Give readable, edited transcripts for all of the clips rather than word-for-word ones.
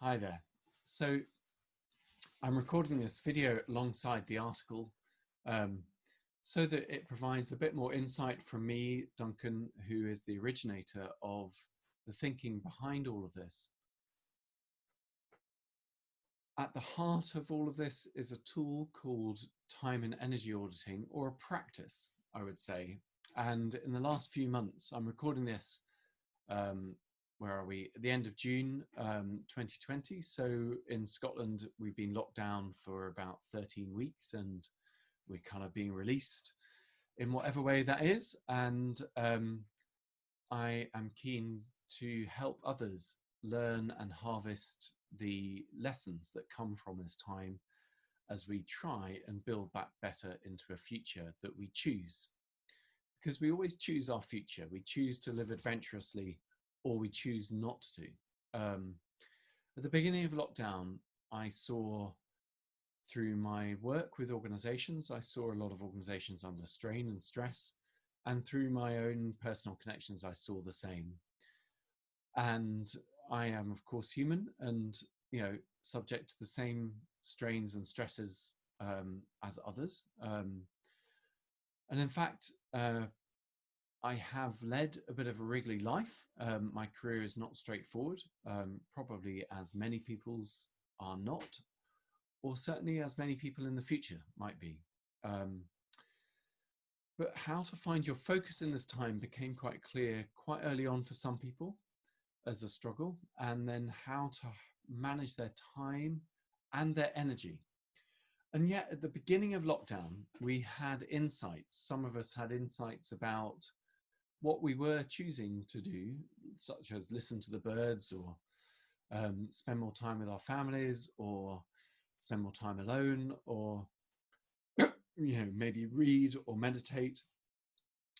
Hi there. So I'm recording this video alongside the article so that it provides a bit more insight from me, Duncan, who is the originator of the thinking behind all of this. At the heart of all of this is a tool called time and energy auditing, or a practice, I would say. And in the last few months, I'm recording this where are we? At the end of June 2020. So in Scotland, we've been locked down for about 13 weeks and we're kind of being released in whatever way that is. And I am keen to help others learn and harvest the lessons that come from this time as we try and build back better into a future that we choose. Because we always choose our future. We choose to live adventurously, or we choose not to. At the beginning of lockdown, I saw, through my work with organizations, I saw a lot of organizations under strain and stress, and through my own personal connections, I saw the same. And I am, of course, human and, subject to the same strains and stresses as others. And in fact, I have led a bit of a wriggly life. My career is not straightforward, probably as many people's are not, or certainly as many people in the future might be. But how to find your focus in this time became quite clear quite early on for some people as a struggle, and then how to manage their time and their energy. And yet at the beginning of lockdown, we had insights. Some of us had insights about what we were choosing to do, such as listen to the birds, or spend more time with our families, or spend more time alone, or maybe read or meditate,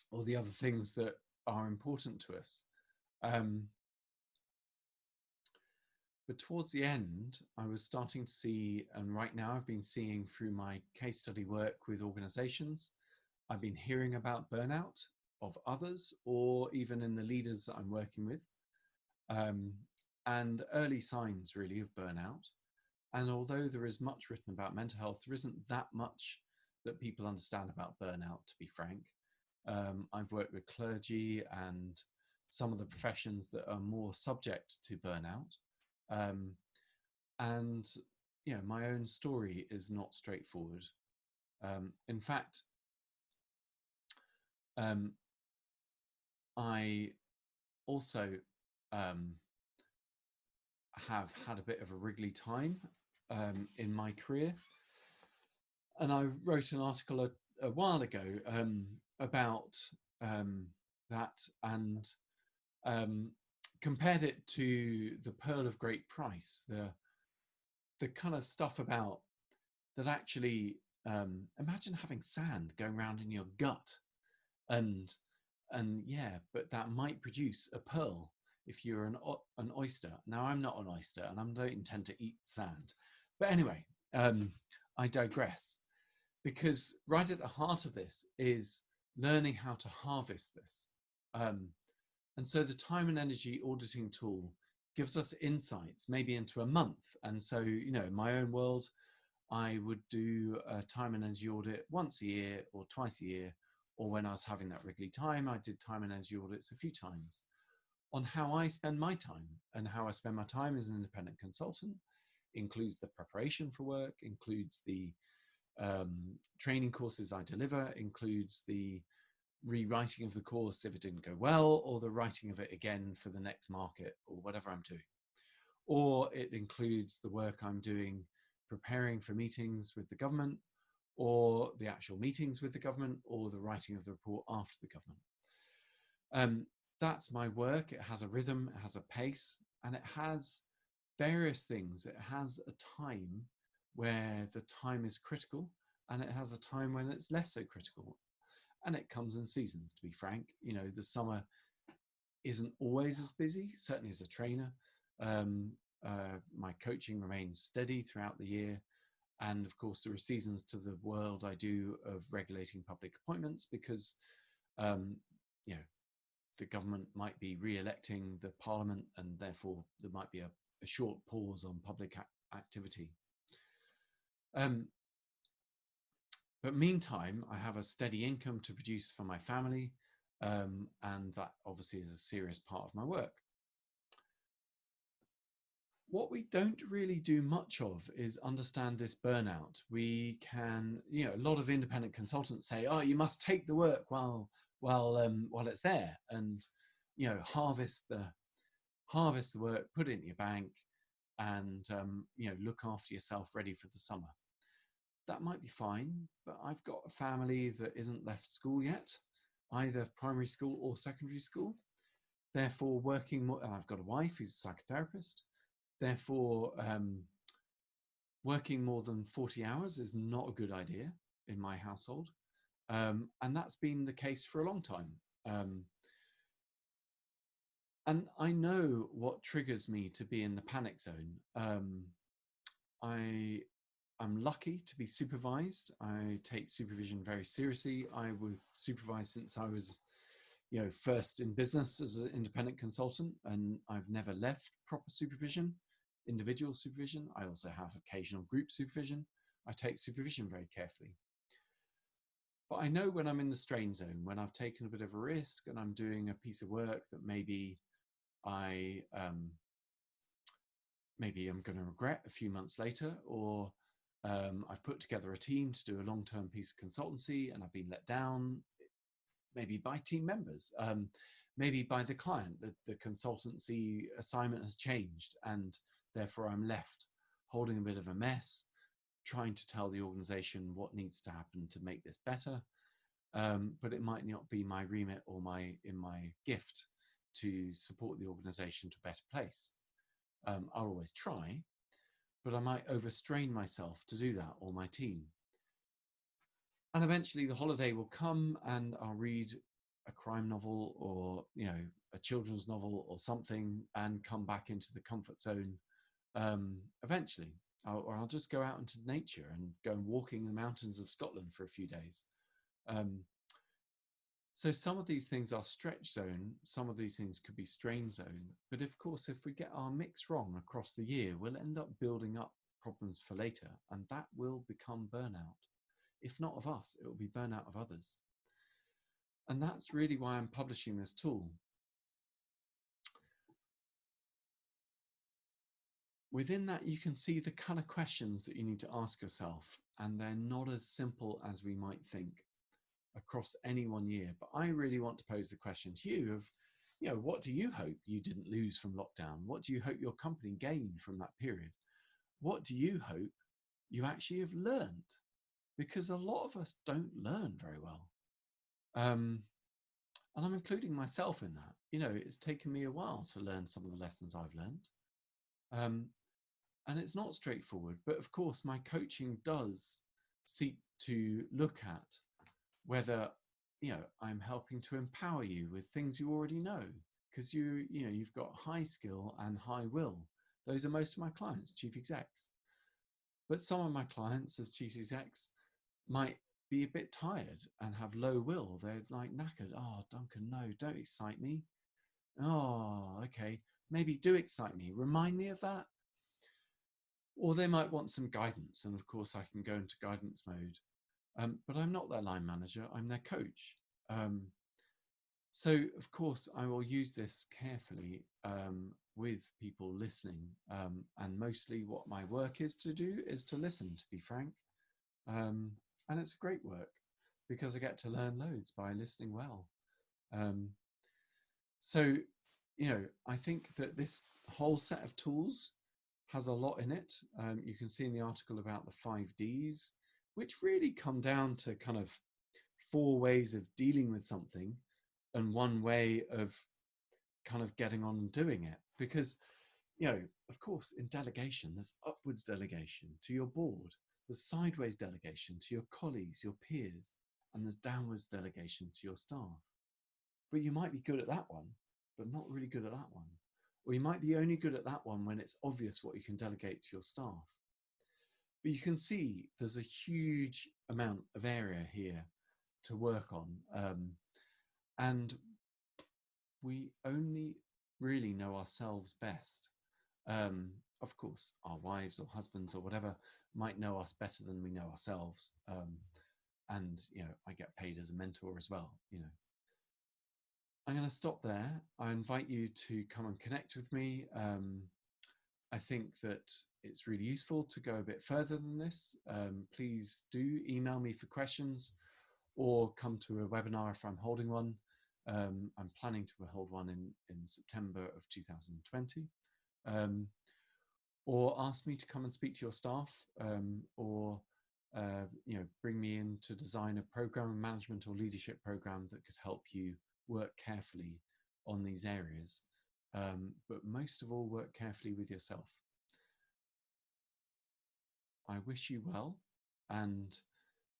or the other things that are important to us. But towards the end, I was starting to see, and right now I've been seeing through my case study work with organizations, I've been hearing about burnout of others, or even in the leaders that I'm working with, and early signs really of burnout. And although there is much written about mental health, there isn't that much that people understand about burnout, to be frank. I've worked with clergy and some of the professions that are more subject to burnout. And my own story is not straightforward. In fact, I also have had a bit of a wriggly time in my career, and I wrote an article a while ago about that, and compared it to the Pearl of Great Price, the kind of stuff about that actually, imagine having sand going around in your gut, and yeah, but that might produce a pearl if you're an oyster. Now, I'm not an oyster, and I don't intend to eat sand. But anyway, I digress, because right at the heart of this is learning how to harvest this. And so the time and energy auditing tool gives us insights maybe into a month. And so, in my own world, I would do a time and energy audit once a year or twice a year, or when I was having that wriggly time, I did time and energy audits a few times on how I spend my time. And how I spend my time as an independent consultant includes the preparation for work, includes the training courses I deliver, includes the rewriting of the course if it didn't go well, or the writing of it again for the next market, or whatever I'm doing. Or it includes the work I'm doing preparing for meetings with the government, or the actual meetings with the government, or the writing of the report after the government. That's my work. It has a rhythm, it has a pace, and it has various things. It has a time where the time is critical, and it has a time when it's less so critical. And it comes in seasons, to be frank. The summer isn't always as busy, certainly as a trainer. My coaching remains steady throughout the year. And of course, there are seasons to the world I do of regulating public appointments, because, the government might be re-electing the parliament, and therefore there might be a short pause on public activity. But meantime, I have a steady income to produce for my family, and that obviously is a serious part of my work. What we don't really do much of is understand this burnout. We can, a lot of independent consultants say, "Oh, you must take the work while it's there, and harvest the work, put it in your bank, and look after yourself, ready for the summer." That might be fine, but I've got a family that isn't left school yet, either primary school or secondary school. Therefore, working more, and I've got a wife who's a psychotherapist. Therefore, working more than 40 hours is not a good idea in my household. And that's been the case for a long time. And I know what triggers me to be in the panic zone. I'm lucky to be supervised. I take supervision very seriously. I was supervised since I was, first in business as an independent consultant, and I've never left proper supervision, individual supervision. I also have occasional group supervision. I take supervision very carefully. But I know when I'm in the strain zone, when I've taken a bit of a risk and I'm doing a piece of work that maybe I'm going to regret a few months later, or I've put together a team to do a long-term piece of consultancy and I've been let down, maybe by team members, maybe by the client. The consultancy assignment has changed and therefore I'm left holding a bit of a mess, trying to tell the organization what needs to happen to make this better. But it might not be my remit or my gift to support the organization to a better place. I'll always try, but I might overstrain myself to do that, or my team. And eventually the holiday will come and I'll read a crime novel or, a children's novel or something and come back into the comfort zone eventually. Or I'll just go out into nature and go walking in the mountains of Scotland for a few days. So some of these things are stretch zone, some of these things could be strain zone. But of course, if we get our mix wrong across the year, we'll end up building up problems for later, and that will become burnout. If not of us, it will be burnout of others. And that's really why I'm publishing this tool. Within that, you can see the kind of questions that you need to ask yourself, and they're not as simple as we might think across any one year. But I really want to pose the question to you of, what do you hope you didn't lose from lockdown? What do you hope your company gained from that period? What do you hope you actually have learned? Because a lot of us don't learn very well. And I'm including myself in that. It's taken me a while to learn some of the lessons I've learned. And it's not straightforward, but of course my coaching does seek to look at whether, I'm helping to empower you with things you already know, because you've got high skill and high will. Those are most of my clients, chief execs. But some of my clients of chief execs might be a bit tired and have low will. They're like knackered. "Oh, Duncan, no, don't excite me." "Oh, okay, maybe do excite me. Remind me of that." Or they might want some guidance. And of course I can go into guidance mode. But I'm not their line manager, I'm their coach. So of course I will use this carefully with people listening. And mostly what my work is to do is to listen, to be frank. And it's a great work because I get to learn loads by listening well. So, I think that this whole set of tools has a lot in it. You can see in the article about the 5 Ds, which really come down to kind of 4 ways of dealing with something and 1 way of kind of getting on and doing it. Because, of course, in delegation, there's upwards delegation to your board, there's sideways delegation to your colleagues, your peers, and there's downwards delegation to your staff. But you might be good at that one, but not really good at that one. Or you might be only good at that one when it's obvious what you can delegate to your staff. But you can see there's a huge amount of area here to work on. And we only really know ourselves best. Of course, our wives or husbands or whatever might know us better than we know ourselves. And I get paid as a mentor as well. I'm going to stop there. I invite you to come and connect with me. I think that it's really useful to go a bit further than this. Please do email me for questions or come to a webinar if I'm holding one. I'm planning to hold one in September of 2020. Or ask me to come and speak to your staff, or bring me in to design a program management or leadership program that could help you work carefully on these areas. But most of all, work carefully with yourself. I wish you well, and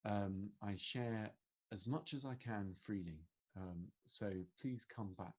I share as much as I can freely. So please come back